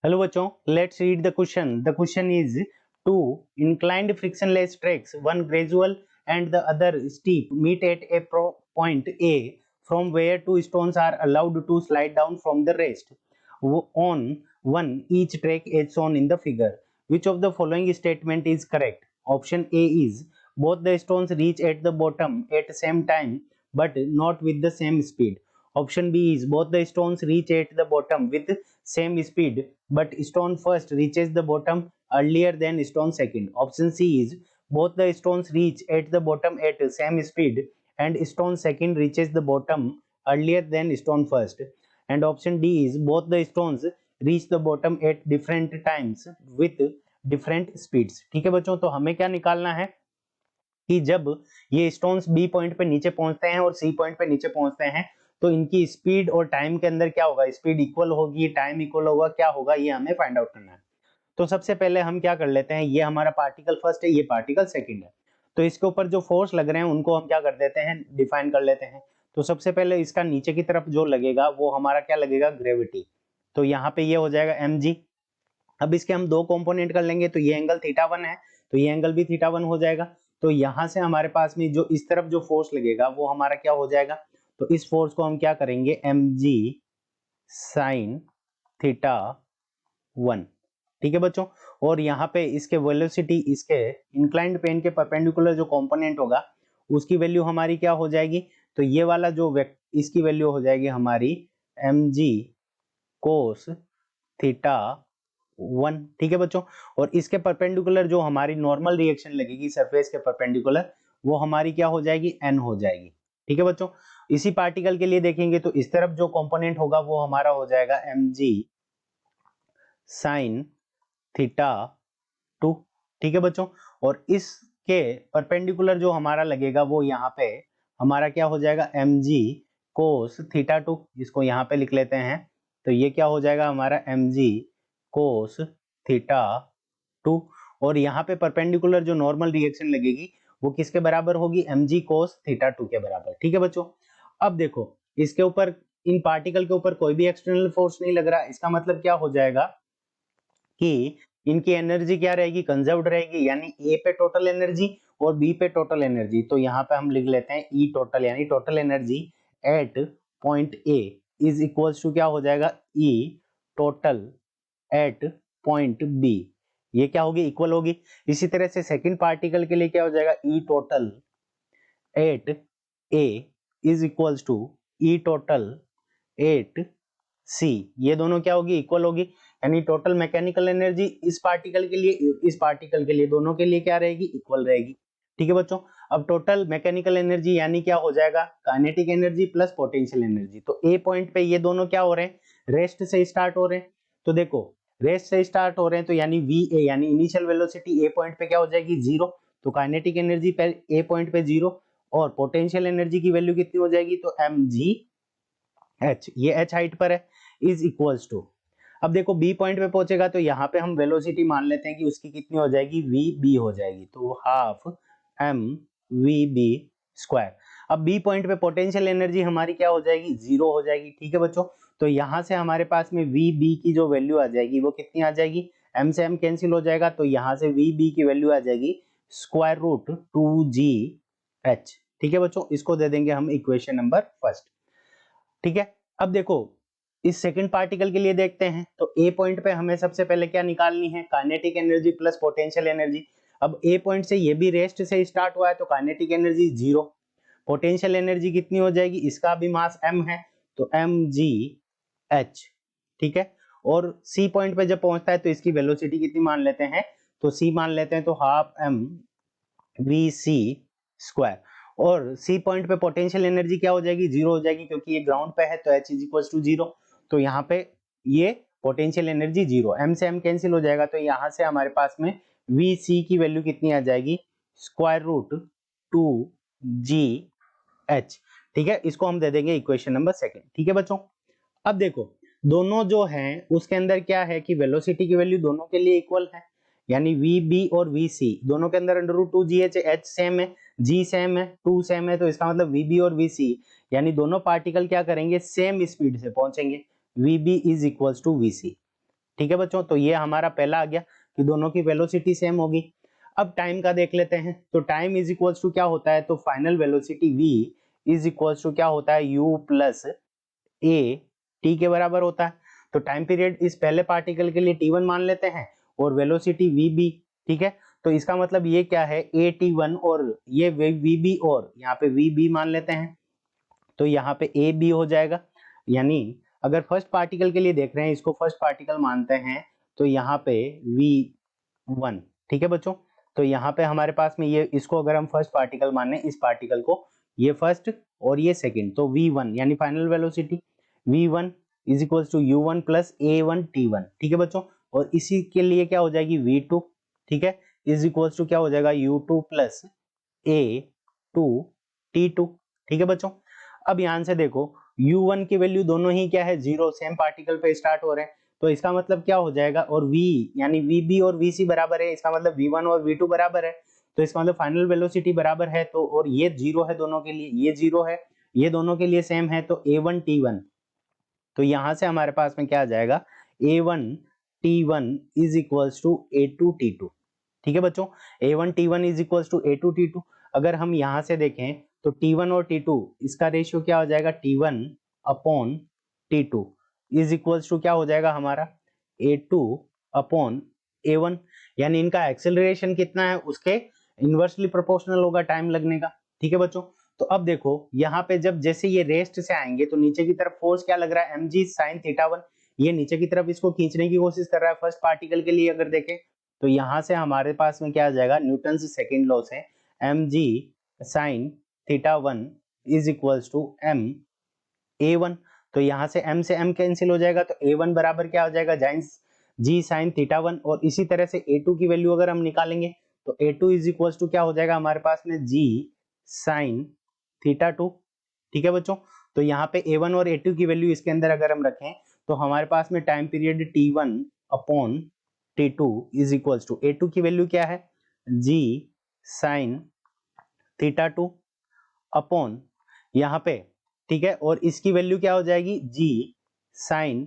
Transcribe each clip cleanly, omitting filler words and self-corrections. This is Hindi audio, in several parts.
हेलो बच्चों, let's read the question. The question is two inclined frictionless tracks, one gradual and the other steep, meet at a point A from where two stones are allowed to slide down from the rest. On one each track as shown in the figure. Which of the following statement is correct? Option A is both the stones reach at the bottom at same time but not with the same speed. Option B is both the stones reach at the bottom with same speed but stone first reaches the bottom earlier than stone second. Option C is both the stones reach at the bottom at same speed and stone second reaches the bottom earlier than stone first. And option D is both the stones reach the bottom at different times with different speeds. ठीक है बच्चों, तो हमें क्या निकालना है कि जब ये स्टोन्स बी पॉइंट पे नीचे पहुंचते हैं और सी पॉइंट पे नीचे पहुंचते हैं तो इनकी स्पीड और टाइम के अंदर क्या होगा, स्पीड इक्वल होगी, टाइम इक्वल होगा, क्या होगा ये हमें फाइंड आउट करना है. तो सबसे पहले हम क्या कर लेते हैं, ये हमारा पार्टिकल फर्स्ट है, ये पार्टिकल सेकंड है, तो इसके ऊपर जो फोर्स लग रहे हैं उनको हम क्या कर देते हैं, डिफाइन कर लेते हैं. तो सबसे पहले इसका नीचे की तरफ जो लगेगा वो हमारा क्या लगेगा, ग्रेविटी. तो यहाँ पे ये हो जाएगा mg. अब इसके हम दो कंपोनेंट कर लेंगे, तो ये एंगल θ1 है तो ये एंगल भी θ1 हो जाएगा. तो यहां से हमारे पास में जो इस तरफ जो फोर्स लगेगा वो हमारा क्या हो जाएगा, तो इस फोर्स को हम क्या करेंगे, mg sin θ1. ठीक है बच्चों, और यहाँ पे इसके वेलोसिटी, इसके इंक्लाइंड प्लेन के परपेंडिकुलर जो कंपोनेंट होगा उसकी वैल्यू हमारी क्या हो जाएगी, तो ये वाला जो इसकी वैल्यू हो जाएगी हमारी mg cos θ1. ठीक है बच्चों, और इसके परपेंडिकुलर जो हमारी नॉर्मल रिएक्शन लगेगी सरफेस के परपेंडिकुलर वो हमारी क्या हो जाएगी, n हो जाएगी. ठीक है बच्चों, इसी पार्टिकल के लिए देखेंगे तो इस तरफ जो कंपोनेंट होगा वो हमारा हो जाएगा mg sin θ2. ठीक है बच्चों, और इसके परपेंडिकुलर जो हमारा लगेगा वो यहाँ पे हमारा क्या हो जाएगा, mg cos θ2. इसको यहाँ पे लिख लेते हैं, तो ये क्या हो जाएगा हमारा mg cos θ2. और यहाँ पे परपेंडिकुलर जो नॉर्मल रिएक्शन लगेगी वो किसके बराबर होगी, mg cos θ2 के बराबर. ठीक है बच्चों, अब देखो इसके ऊपर, इन पार्टिकल के ऊपर कोई भी एक्सटर्नल फोर्स नहीं लग रहा, इसका मतलब क्या हो जाएगा कि इनकी एनर्जी क्या रहेगी, कंजर्व्ड रहेगी, यानी ए पे टोटल एनर्जी और बी पे टोटल एनर्जी. तो यहाँ पे हम लिख लेते हैं ई टोटल, यानी total energy at point A is equals to क्या हो जाएगा, E total at point B. ये क्या होगी, इक्वल होगी. इसी तरह से सेकंड पार्टिकल के लिए क्या हो जाएगा, E total at A is equals to E total at C. ये दोनों क्या होगी, इक्वल होगी, यानी टोटल मैकेनिकल एनर्जी इस पार्टिकल के लिए, इस पार्टिकल के लिए, दोनों के लिए क्या रहेगी, इक्वल रहेगी. ठीक है बच्चों, अब टोटल मैकेनिकल एनर्जी यानी क्या हो जाएगा, kinetic energy plus potential energy. तो ए पॉइंट पे ये दोनों क्या हो रहे हैं, रेस्ट से स्टार्ट हो रहे हैं. तो देखो रेस्ट से स्टार्ट हो रहे हैं तो यानी वी ए यानी इनिशियल वेलोसिटी ए पॉइंट पे क्या हो जाएगी, 0. तो काइनेटिक एनर्जी पे ए पॉइंट पे 0 और पोटेंशियल एनर्जी की वैल्यू कितनी हो जाएगी, तो mg h, ये h हाइट पर है, इज इक्वल्स टू. अब देखो बी पॉइंट पे पहुंचेगा तो यहाँ पे हम वेलोसिटी मान लेते हैं कि उसकी कितनी हो जाएगी, वी बी हो जाएगी, तो half m V B square. अब बी पॉइंट पे पोटेंशियल एनर्जी हमारी क्या हो जाएगी, 0 हो जाएगी. ठीक है बच्चों, तो यहाँ से हमारे पास में वी बी की जो वैल्यू आ जाएगी वो कितनी आ जाएगी, m से m कैंसिल हो जाएगा, तो यहाँ से वी बी की वैल्यू आ जाएगी स्क्वायर रूट 2gh. ठीक है बच्चों, इसको दे देंगे हम इक्वेशन नंबर फर्स्ट. ठीक है, अब देखो इस सेकंड पार्टिकल के लिए देखते हैं, तो ए पॉइंट पे हमें सबसे पहले क्या निकालनी है, kinetic energy plus potential energy. अब ए पॉइंट से ये भी रेस्ट से स्टार्ट हुआ है तो काइनेटिक एनर्जी 0, पोटेंशियल एनर्जी कितनी हो जाएगी, इसका भी मास m है तो mgh. ठीक है, और सी पॉइंट पे जब पहुंचता है तो इसकी वेलोसिटी कितनी मान लेते हैं, तो सी मान लेते हैं, तो half m V C square. और सी पॉइंट पे पोटेंशियल एनर्जी क्या हो जाएगी, 0 हो जाएगी, क्योंकि ये ग्राउंड पे है तो h इज इक्वल टू 0. तो यहाँ पे ये पोटेंशियल एनर्जी 0, m से m कैंसिल हो जाएगा, तो यहाँ से हमारे पास में वी सी की वैल्यू कितनी आ जाएगी, स्क्वायर रूट 2gh. ठीक है, इसको हम दे देंगे इक्वेशन नंबर सेकंड. ठीक है बच्चों, अब देखो दोनों जो हैं उसके अंदर क्या है कि वेलोसिटी की वैल्यू दोनों के लिए इक्वल है, यानी वी बी और वी सी दोनों के अंदर under root 2gh, h same है, g सेम है, 2 सेम है, तो इसका मतलब वी बी और वी सी यानी दोनों पार्टिकल क्या करेंगे, सेम स्पीड से पहुंचेंगे. V B is equals to V C. ठीक है बच्चों, तो ये हमारा पहला आ गया कि दोनों की वेलोसिटी सेम होगी। अब टाइम का देख लेते हैं, तो टाइम इज इक्वल्स टू क्या होता है, तो final velocity v is equals to क्या होता है, u प्लस a t के बराबर होता है। तो टाइम पीरियड इस पहले पार्टिकल के लिए t1 मान लेते हैं और वेलोसिटी vb, ठीक है। तो इसका मतलब ये क्या है, at1 और ये vb और यहाँ पे vb मान लेते हैं, तो यहाँ पे ab हो जाएगा। यानी अगर फर्स्ट पार्टिकल के लिए देख रहे हैं, इसको फर्स्ट पार्टिकल मानते हैं, तो यहाँ पे v1, ठीक है बच्चों। तो यहाँ पे हमारे पास में ये, इसको अगर हम फर्स्ट पार्टिकल माने, इस पार्टिकल को, ये फर्स्ट और ये सेकंड, तो v1 यानी final velocity v1 is equal to u1 plus a1 t1, ठीक है बच्चों। और इसी के लिए क्या हो जाएगी v2, ठीक है, इज इक्वल टू क्या हो जाएगा u2 प्लस a2 t2, ठीक है बच्चों। अब यहां से देखो u1 की वैल्यू दोनों ही क्या है, जीरो, सेम पार्टिकल पे स्टार्ट हो रहे हैं, तो इसका मतलब क्या हो जाएगा, और v यानी vb और vc बराबर है, इसका मतलब v1 और v2 बराबर है, तो इसका मतलब फाइनल वेलोसिटी बराबर है। तो और ये जीरो है दोनों के लिए, ये जीरो है, ये दोनों के लिए सेम है, तो a1 t1, तो यहां से हमारे पास में क्या आ जाएगा, a1 t1 is equals to a2 t2, ठीक है बच्चों। a1 t1 is equals to a2 t2। अगर हम यहां से देखें तो t1 और t2 इसका रेशियो क्या हो जाएगा, t1 upon t2 is equals to क्या हो जाएगा हमारा, a2 अपॉन a1, यानी इनका एक्सेलरेशन कितना है, उसके इनवर्सली प्रोपोर्शनल होगा टाइम लगने का, ठीक है बच्चों। तो अब देखो यहाँ पे जब जैसे ये रेस्ट से आएंगे तो नीचे की तरफ फोर्स क्या लग रहा है, mg sin θ1, ये नीचे की तरफ इसको खींचने की कोशिश कर रहा है फर्स्ट पार्टिकल के लिए अगर देखें, तो यहां से हमारे पास में क्या आ जाएगा, न्यूटन सेकंड लॉ से mg sin θ1 is equals to m a1, तो यहां से m से m कैंसिल हो जाएगा, तो a1 बराबर क्या हो जाएगा, g sin θ1, और इसी तरह से a2 की वैल्यू अगर हम निकालेंगे तो a2 इज इक्वल्स टू क्या हो जाएगा हमारे पास में, g sin θ2, ठीक है बच्चों। तो यहाँ पे a1 और a2 की वैल्यू इसके अंदर अगर हम रखें तो हमारे पास में time period t1 upon t2 is equals to a2 की वैल्यू क्या है, g sin θ2 अपॉन यहाँ पे, ठीक है, और इसकी वैल्यू क्या हो जाएगी, g sin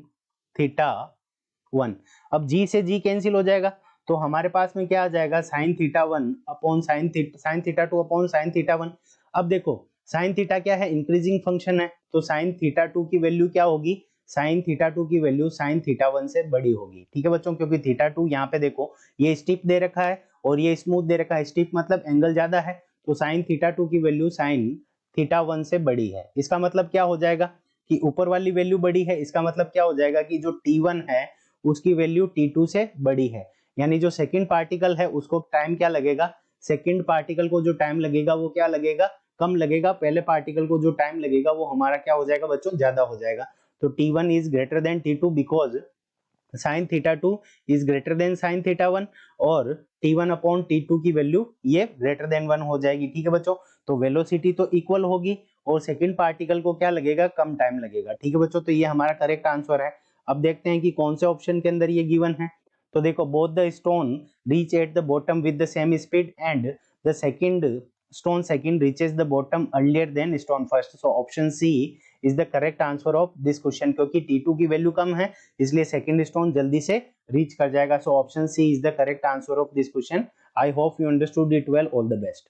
θ1। अब g से g कैंसिल हो जाएगा, तो हमारे पास में क्या आ जाएगा, sin θ1 upon sin θ2 upon sin θ1। अब देखो sin थीटा क्या है, इंक्रीजिंग फंक्शन है, तो sin θ2 की वैल्यू क्या होगी, sin θ2 की वैल्यू sin θ1 से बड़ी होगी, ठीक है बच्चों, क्योंकि θ2 यहाँ पे देखो ये स्टीप दे रखा है और ये स्मूथ दे रखा है, स्टीप मतलब एंगल ज्यादा है, तो sin θ2 की वैल्यू sin θ1 से बड़ी है। इसका मतलब क्या हो जाएगा कि ऊपर वाली वैल्यू बड़ी है, इसका मतलब क्या हो जाएगा कि जो t1 है उसकी वैल्यू t2 से बड़ी है, यानी जो सेकंड पार्टिकल है उसको टाइम क्या लगेगा, सेकंड पार्टिकल को जो टाइम लगेगा वो क्या लगेगा, कम लगेगा, पहले पार्टिकल को जो टाइम लगेगा वो हमारा क्या हो जाएगा बच्चों, ज्यादा हो जाएगा। तो t1 is greater than t2 because sin θ2 is greater than sin θ1 और t1 अपॉन t2 की वैल्यू ये ग्रेटर देन 1 हो जाएगी, ठीक है बच्चों। तो वेलोसिटी तो इक्वल होगी और सेकंड पार्टिकल को क्या लगेगा, कम टाइम लगेगा, ठीक है बच्चों। तो ये हमारा करेक्ट आंसर है। अब देखते हैं कि कौन से ऑप्शन के अंदर ये गिवन है। तो देखो both the stone reach at the bottom with the same speed and the second stone second reaches the bottom earlier than stone first, so option C is the correct answer of this question, क्योंकि T2 की वैल्यू कम है इसलिए सेकंड स्टोन जल्दी से रीच कर जाएगा, so option C is the correct answer of this question. I hope you understood it well. All the best.